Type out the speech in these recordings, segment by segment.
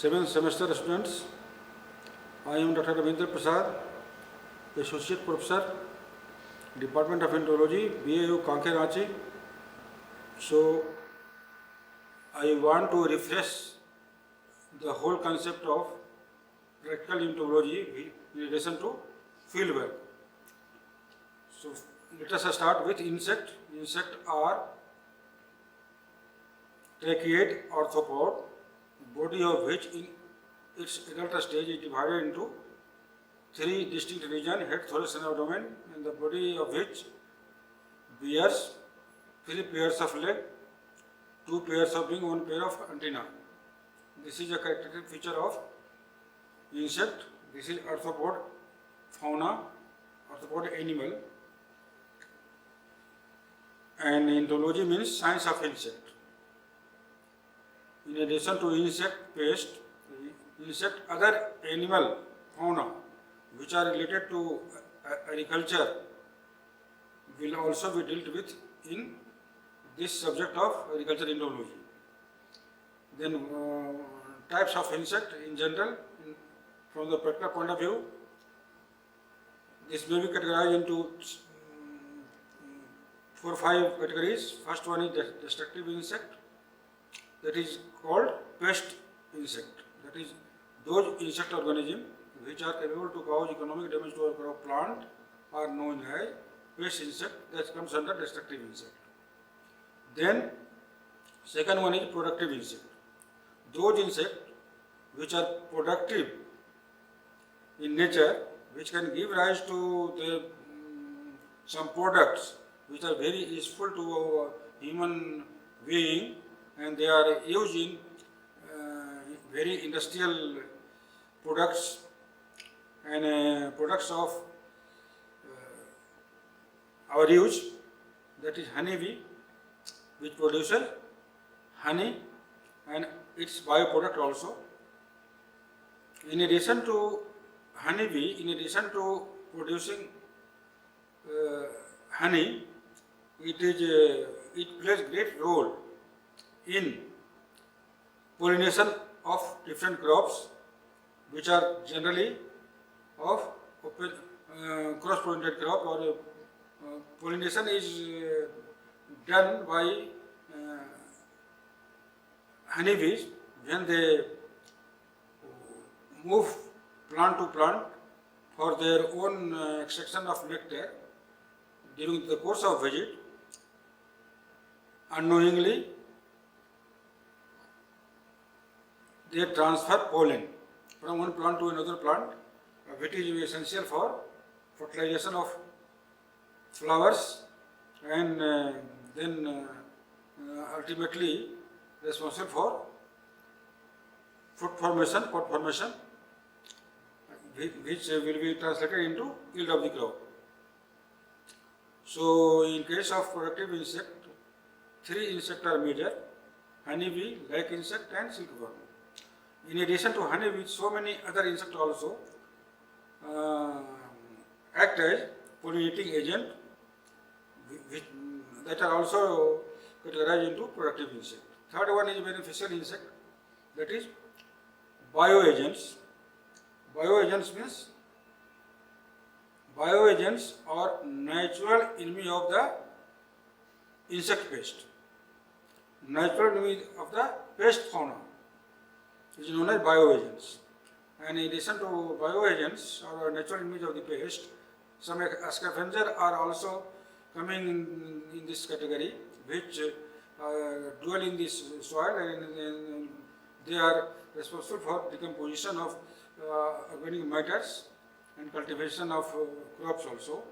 Seventh semester students, I am Dr. Ravindra PRASAD, Associate Professor, Department of Entomology, BAU Kanker Ranchi. So, I want to refresh the whole concept of practical entomology in relation to field work. So, let us start with insect. Insects are tracheate arthropod, body of which in its adult stage is divided into three distinct regions: head, thorax and abdomen, and the body of which bears 3 pairs of legs, 2 pairs of wings, 1 pair of antennae. This is a characteristic feature of insect. This is arthropod fauna, arthropod animal, and entomology means science of insect. In addition to insect pest, other animal fauna which are related to agriculture will also be dealt with in this subject of agriculture entomology. Then types of insect in general, from the practical point of view, this may be categorized into 4 or 5 categories. First one is destructive insect, that is called pest insect. That is those insect organisms which are capable to cause economic damage to a crop plant are known as pest insect. That comes under destructive insect. Then second one is productive insect. Those insects which are productive in nature, which can give rise to some products which are very useful to human being, and they are used in very industrial products and products of our use. That is honeybee, which produces honey and its bioproduct also. In addition to honeybee, in addition to producing honey, it plays great role in pollination of different crops, which are generally of cross-pollinated crop, or pollination is done by honeybees when they move plant to plant for their own extraction of nectar. During the course of visit, unknowingly they transfer pollen from one plant to another plant, which is essential for fertilization of flowers and then ultimately responsible for fruit formation, pod formation, which will be translated into yield of the crop. So, in case of productive insect, 3 insects are major: honeybee, like insect and silkworm. In addition to honeybee, so many other insects also act as pollinating agent, that are also categorized into productive insect. Third one is beneficial insect, that is bioagents. Bioagents are natural enemy of the insect pest. Natural enemy of the pest fauna is known as bioagents. And in addition to bioagents or natural enemies of the pest, some scavengers are also coming in this category, which dwell in this soil, and they are responsible for decomposition of organic matters and cultivation of crops also.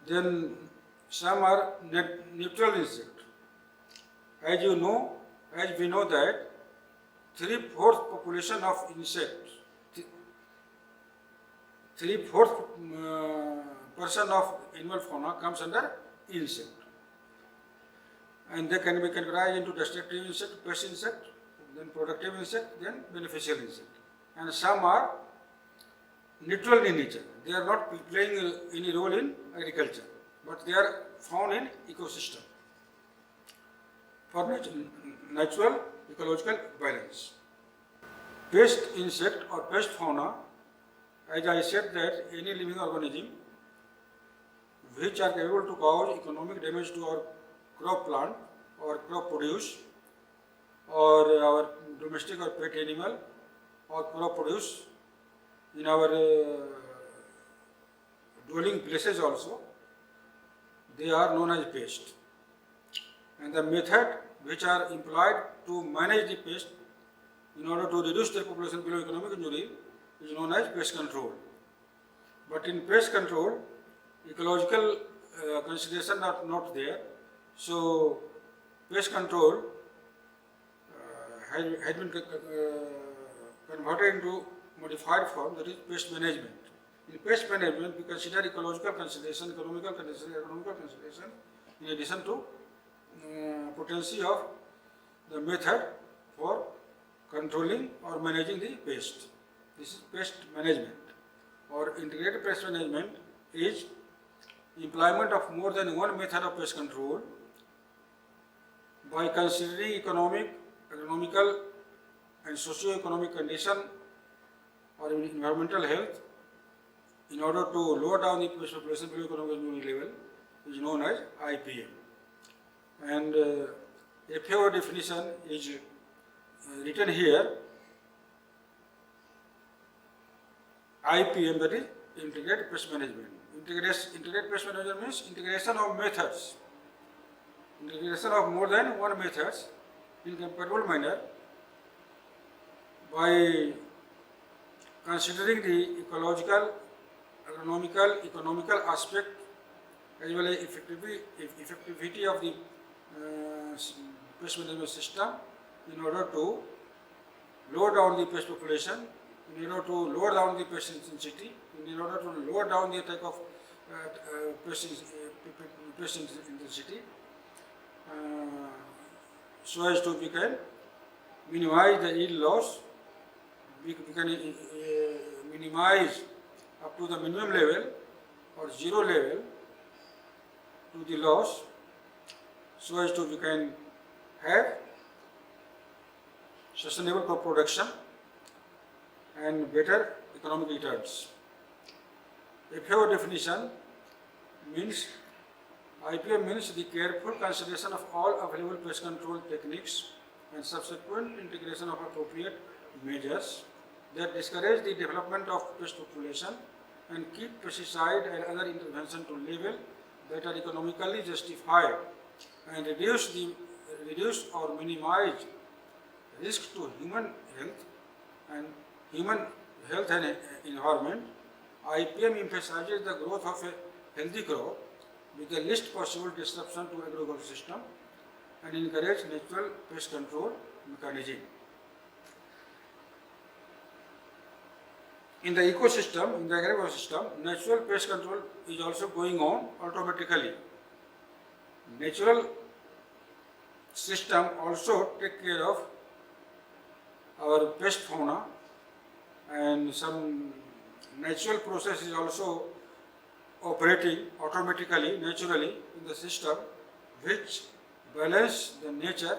Then some are neutral insect. As we know that 3/4 population of insects, 3/4 percent of animal fauna comes under insect, and they can be categorized into destructive insect, pest insect, then productive insect, then beneficial insect. And some are neutral in nature. They are not playing any role in agriculture, but they are found in ecosystem. For natural ecological balance. Pest insect or pest fauna, as I said, that any living organism which are capable to cause economic damage to our crop plant or crop produce or our domestic or pet animal or crop produce in our dwelling places also, they are known as pest. And the method which are employed to manage the pest in order to reduce their population below economic injury is known as pest control. But in pest control, ecological considerations are not there. So pest control has been converted into modified form, that is pest management. In pest management, we consider ecological consideration, economical consideration, in addition to potency of the method for controlling or managing the pest. This is pest management. Or integrated pest management is employment of more than one method of pest control by considering economical and socio-economic condition or environmental health in order to lower down the pest population below economic injury level is known as IPM. And FAO definition is written here. IPM, that is integrated pest management. Integrated pest management means integration of methods, integration of more than one methods in compatible manner by considering the ecological, economical aspect as well as effectivity of the pest management system in order to lower down the pest population, in order to lower down the pest intensity, in order to lower down the attack of pest intensity, so as to we can minimize the yield loss, we can minimize up to the minimum level or zero level to the loss, so as to we can have sustainable crop production and better economic returns. FAO definition means IPM means the careful consideration of all available pest control techniques and subsequent integration of appropriate measures that discourage the development of pest population and keep pesticide and other intervention to level that are economically justified and reduce or minimize risk to human health and environment. IPM emphasizes the growth of a healthy crop with the least possible disruption to agricultural system and encourage natural pest control mechanism. In the ecosystem, in the agricultural system, natural pest control is also going on automatically. Natural system also take care of our pest fauna, and some natural process is also operating automatically, naturally in the system, which balance the nature,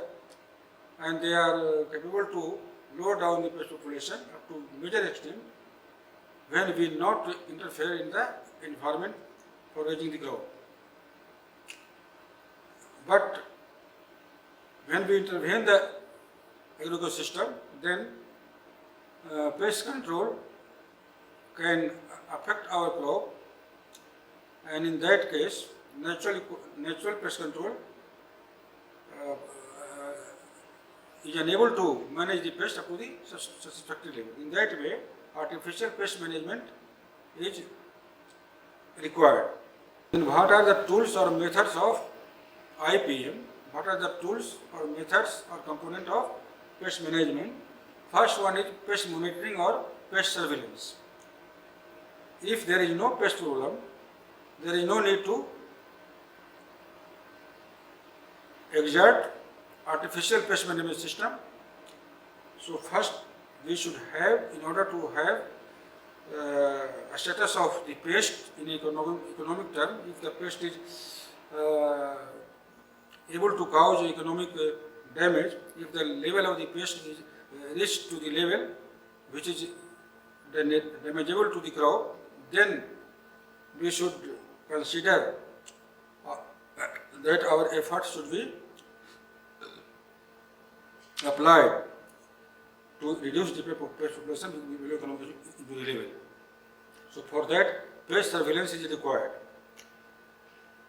and they are capable to lower down the pest population up to major extent when we not interfere in the environment for raising the crop. But when we intervene in the agricultural system, then pest control can affect our crop, and in that case, natural pest control is unable to manage the pest up to the satisfactory level. In that way, artificial pest management is required. And what are the tools or methods of IPM? What are the tools or methods or component of pest management? First one is pest monitoring or pest surveillance. If there is no pest problem, there is no need to exert artificial pest management system. So first we should have, in order to have a status of the pest in economic term, if the pest is able to cause economic damage, if the level of the pest is reached to the level which is damageable to the crop, then we should consider that our efforts should be applied to reduce the pest population below economic injury level. So for that, pest surveillance is required.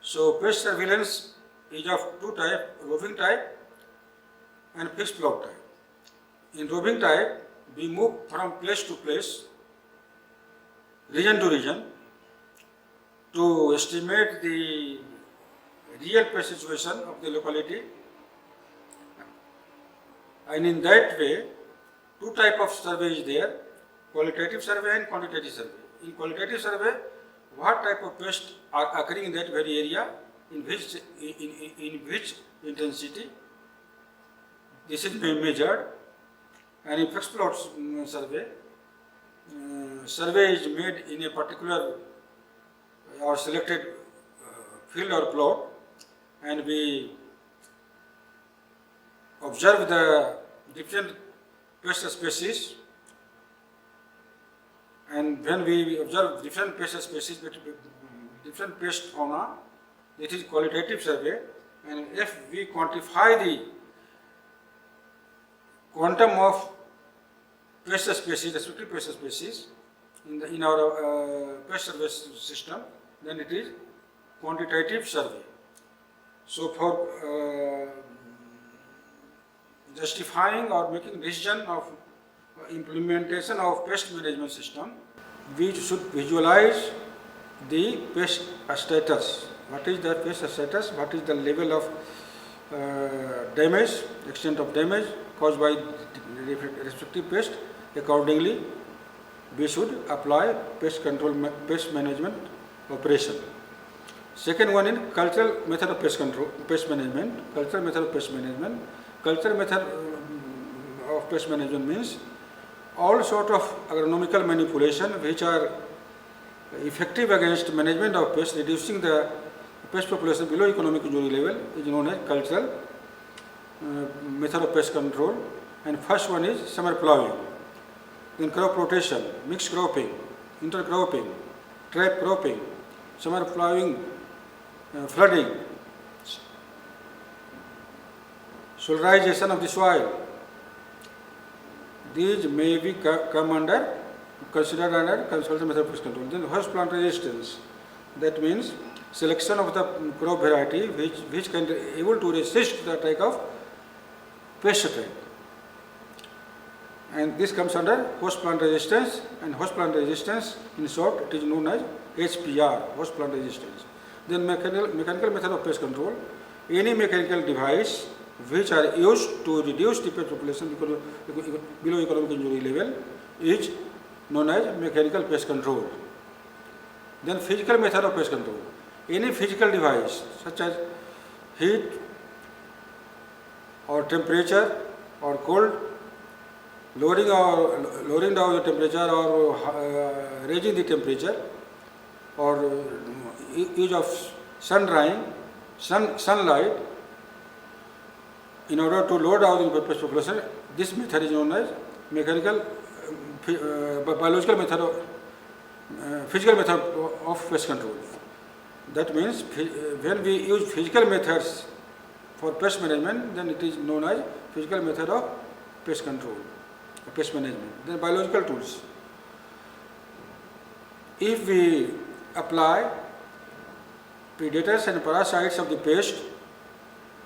So pest surveillance is of two types, roving type and fixed plot type. In roving type, we move from place to place, region to region, to estimate the real pest situation of the locality, and in that way, two types of survey is there, qualitative survey and quantitative survey. In qualitative survey, what type of pests are occurring in that very area, in which intensity, this is measured, and in fixed plot survey, survey is made in a particular or selected field or plot, and we observe the different pest species, and when we observe different pest species, different pest fauna, it is qualitative survey, and if we quantify the quantum of pest species, respective pest species in our pest survey system, then it is quantitative survey. So for justifying or making decision of implementation of pest management system, we should visualize the pest status. What is the pest status? What is the level of damage, extent of damage caused by the respective pest? Accordingly, we should apply pest control, pest management operation. Second one is cultural method of pest control, pest management. Cultural method of pest management. Cultural method of pest management means all sort of agronomical manipulation which are effective against management of pests, reducing the pest population below economic injury level, is known as cultural method of pest control. And first one is summer ploughing, then crop rotation, mixed cropping, intercropping, trap cropping, summer ploughing, flooding, solarization of the soil. These may be considered under cultural method of pest control. Then host plant resistance, that means selection of the crop variety which can be able to resist the attack of pest attack. And this comes under host plant resistance, and host plant resistance, in short, it is known as HPR, host plant resistance. Then mechanical method of pest control, any mechanical device which are used to reduce the pest population below economic injury level is known as mechanical pest control. Then physical method of pest control, any physical device such as heat or temperature or cold, lowering down the temperature or raising the temperature, or use of sunlight in order to lower down the pest population. This method is known as mechanical, biological method of, physical method of pest control. That means when we use physical methods for pest management, then it is known as physical method of pest control, pest management. Then biological tools. If we apply predators and parasites of the pest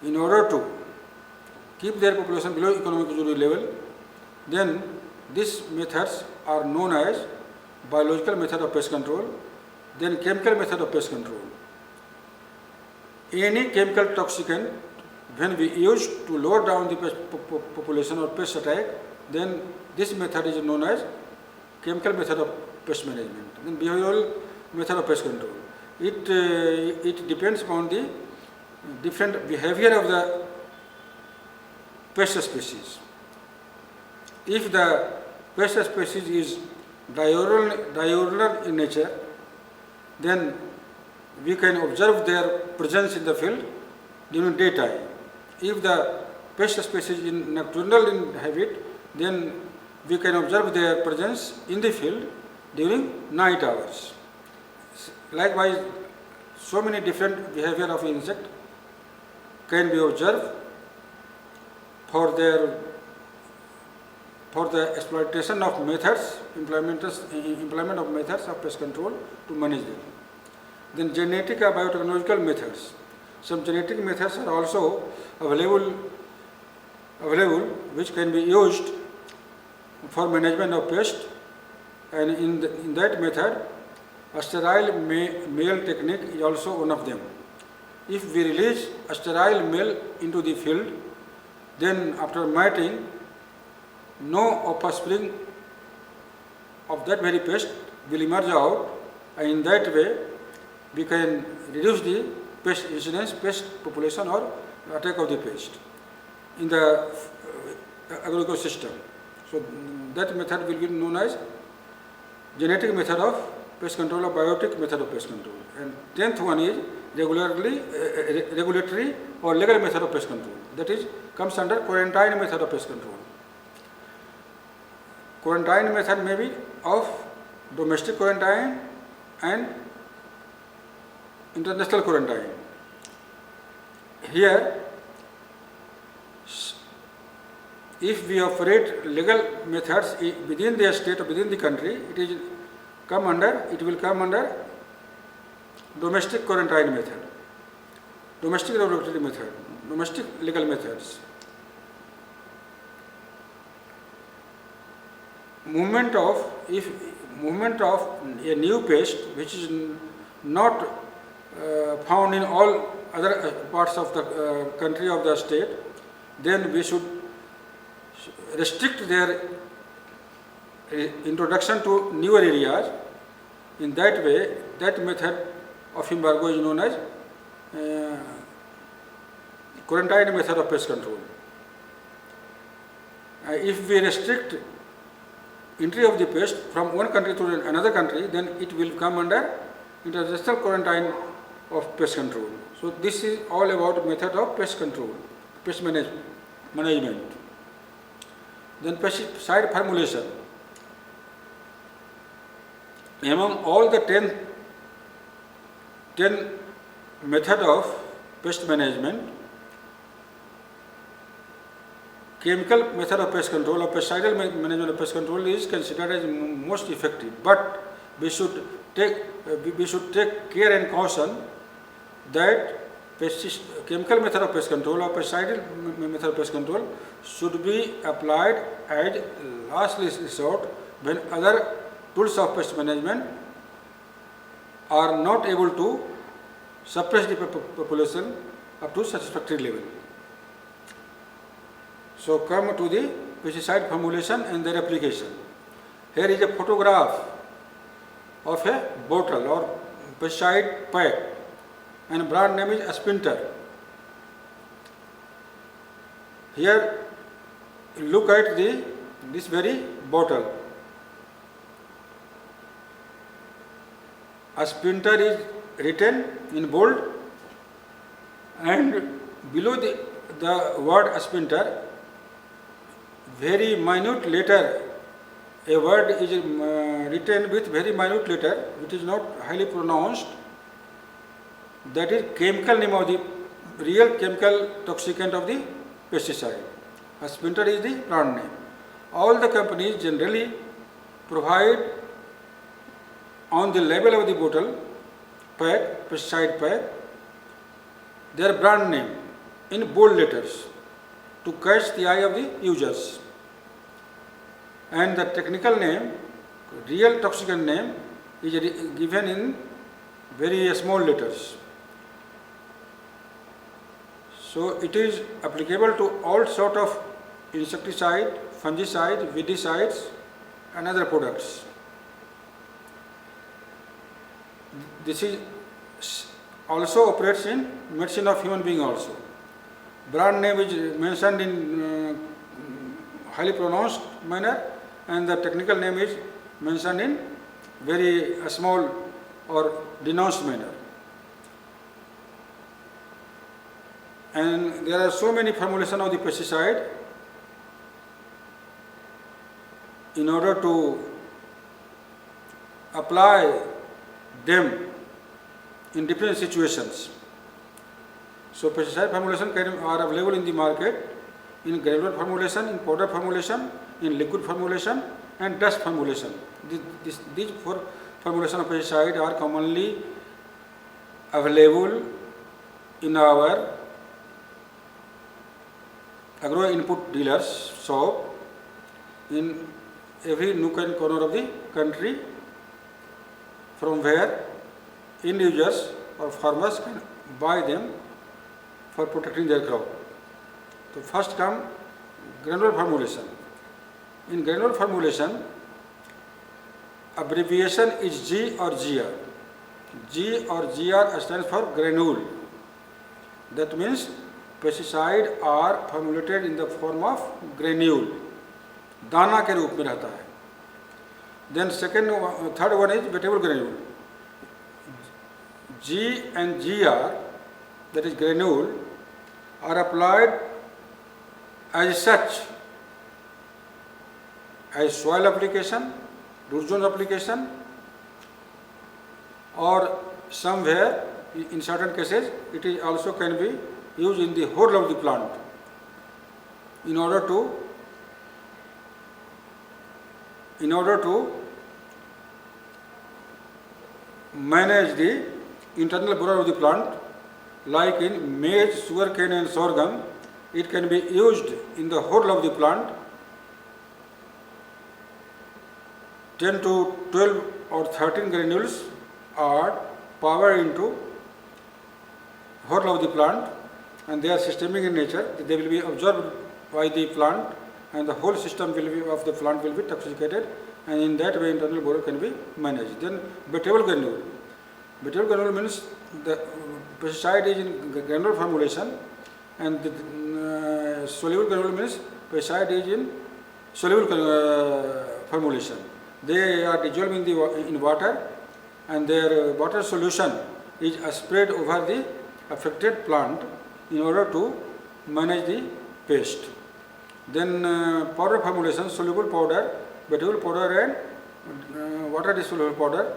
in order to keep their population below economic injury level, then these methods are known as biological method of pest control. Then chemical method of pest control. Any chemical toxicant when we use to lower down the pest population or pest attack, then this method is known as chemical method of pest management. Then behavioral method of pest control. It depends upon the different behavior of the pest species. If the pest species is diurnal in nature, then we can observe their presence in the field during daytime. If the pest species in nocturnal in habit, then we can observe their presence in the field during night hours. Likewise, so many different behavior of insect can be observed for the exploitation of methods, implement of methods of pest control to manage them. Then genetic or biotechnological methods. Some genetic methods are also available which can be used for management of pest, and in that method a sterile male technique is also one of them. If we release a sterile male into the field, then after mating, no offspring of that very pest will emerge out, and in that way we can reduce the pest incidence, pest population or attack of the pest in the agricultural system. So that method will be known as genetic method of pest control or biotic method of pest control. And 10th one is regulatory or legal method of pest control. That is comes under quarantine method of pest control. Quarantine method may be of domestic quarantine and international quarantine. Here, if we operate legal methods within the state or within the country, it will come under domestic quarantine method, domestic regulatory method, domestic legal methods. Movement of a new pest which is not found in all other parts of the country of the state, then we should restrict their introduction to newer areas. In that way, that method of embargo is known as quarantine method of pest control. If we restrict entry of the pest from one country to another country, then it will come under international quarantine of pest control. So this is all about method of pest control, pest management. Then pesticide formulation. Among all the 10 method of pest management, chemical method of pest control or pesticidal management of pest control is considered as most effective, but we should take care and caution that chemical method of pest control or pesticidal method of pest control should be applied as last resort when other tools of pest management are not able to suppress the population up to satisfactory level. So come to the pesticide formulation and their application. Here is a photograph of a bottle or pesticide pack, and brand name is Spinter. Here look at this very bottle. Spinter is written in bold, and below the word Spinter, very minute letter, a word is written with very minute letter which is not highly pronounced. That is chemical name of the real chemical toxicant of the pesticide. Spinter is the brand name. All the companies generally provide on the label of the bottle pack, pesticide pack, their brand name in bold letters to catch the eye of the users. And the technical name, real toxicant name, is given in very small letters. So it is applicable to all sort of insecticide, fungicide, weedicides and other products. This is also operates in medicine of human being also. Brand name is mentioned in highly pronounced manner, and the technical name is mentioned in very small or denounced manner. And there are so many formulations of the pesticide in order to apply them in different situations. So pesticide formulation are available in the market in granular formulation, in powder formulation, in liquid formulation and dust formulation. These four formulations of pesticide are commonly available in our agro input dealers shop in every nook and corner of the country, from where end users or farmers can buy them for protecting their crop. So first come granular formulation. In granular formulation, abbreviation is G or GR. G or GR stands for granule. That means pesticide are formulated in the form of granule, दाना के रूप में रहता है. Then third one is vegetable granule. G and GR, that is granule, are applied as such as soil application, root zone application, or somewhere in certain cases it is also can be used in the whole of the plant in order to manage the internal growth of the plant. Like in maize, sugarcane and sorghum, it can be used in the whole of the plant. 10 to 12 or 13 granules are powered into whole of the plant, and they are systemic in nature. They will be absorbed by the plant, and the whole system of the plant will be toxicated, and in that way internal growth can be managed. Then vegetable granule. Vegetable granule means the pesticide is in granular formulation, and the soluble granule means pesticide is in soluble formulation. They are dissolved in water, and their water solution is sprayed over the affected plant in order to manage the pest. Then powder formulation, soluble powder, vegetable powder and water dissoluble powder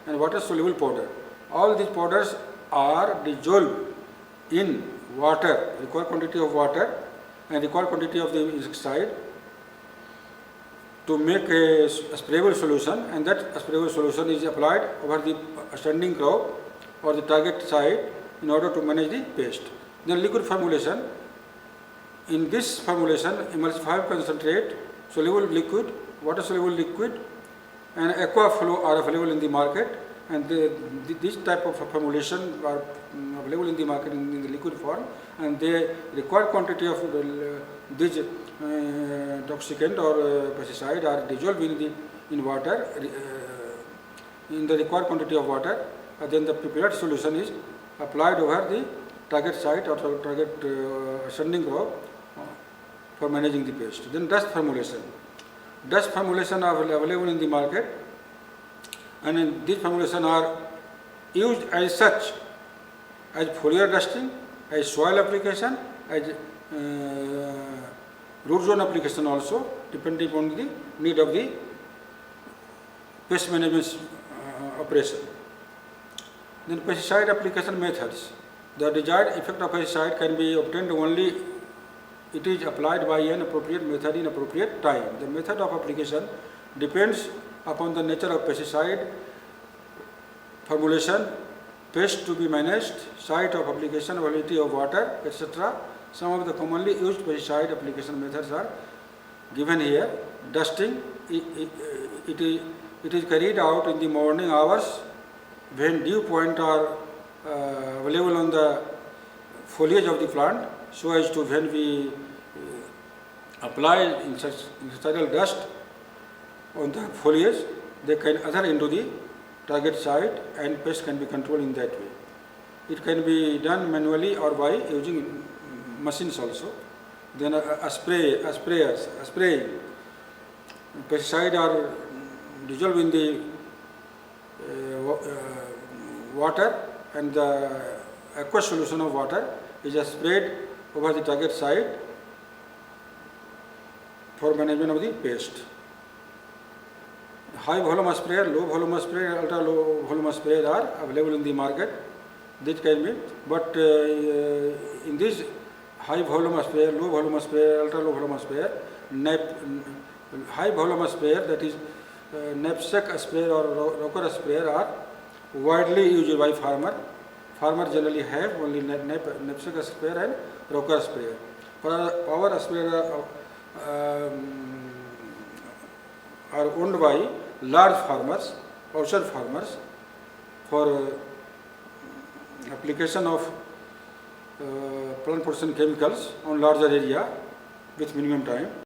and water soluble powder. All these powders are dissolved in water, required quantity of water and required quantity of the insecticide to make a sprayable solution, and that sprayable solution is applied over the standing crop or the target site in order to manage the pest. Then liquid formulation. In this formulation, emulsifier concentrate, soluble liquid, water soluble liquid and aqua flow are available in the market, and this type of formulation are available in the market in the liquid form, and the required quantity of these toxicant or pesticide are dissolved in water in the required quantity of water, and then the prepared solution is applied over the target site or target standing crop for managing the pest. Then dust formulation. Dust formulation are available in the market, and these formulation are used as such as foliar dusting, as soil application, as root zone application also, depending on the need of the pest management operation. Then pesticide application methods. The desired effect of pesticide can be obtained only it is applied by an appropriate method in appropriate time. The method of application depends upon the nature of pesticide, formulation, pest to be managed, site of application, availability of water, etc. Some of the commonly used pesticide application methods are given here. Dusting, it is carried out in the morning hours when dew point are available on the foliage of the plant, so as to when we apply insecticidal dust on the foliage, they can adhere into the target site and pest can be controlled in that way. It can be done manually or by using machines also. Then spraying. Pesticide are dissolved in the water, and the aqueous solution of water is sprayed over the target site for management of the pest. High volume sprayer, low volume sprayer, ultra low volume sprayer are available in the market. This can be, but in this high volume sprayer, low volume sprayer, ultra low volume sprayer, high volume sprayer, that is knapsack sprayer or rocker sprayer, are widely used by farmer. Farmer generally have only knapsack sprayer and rocker sprayer. Power sprayer are owned by large farmers, outside farmers, for application of plant protection chemicals on larger area with minimum time.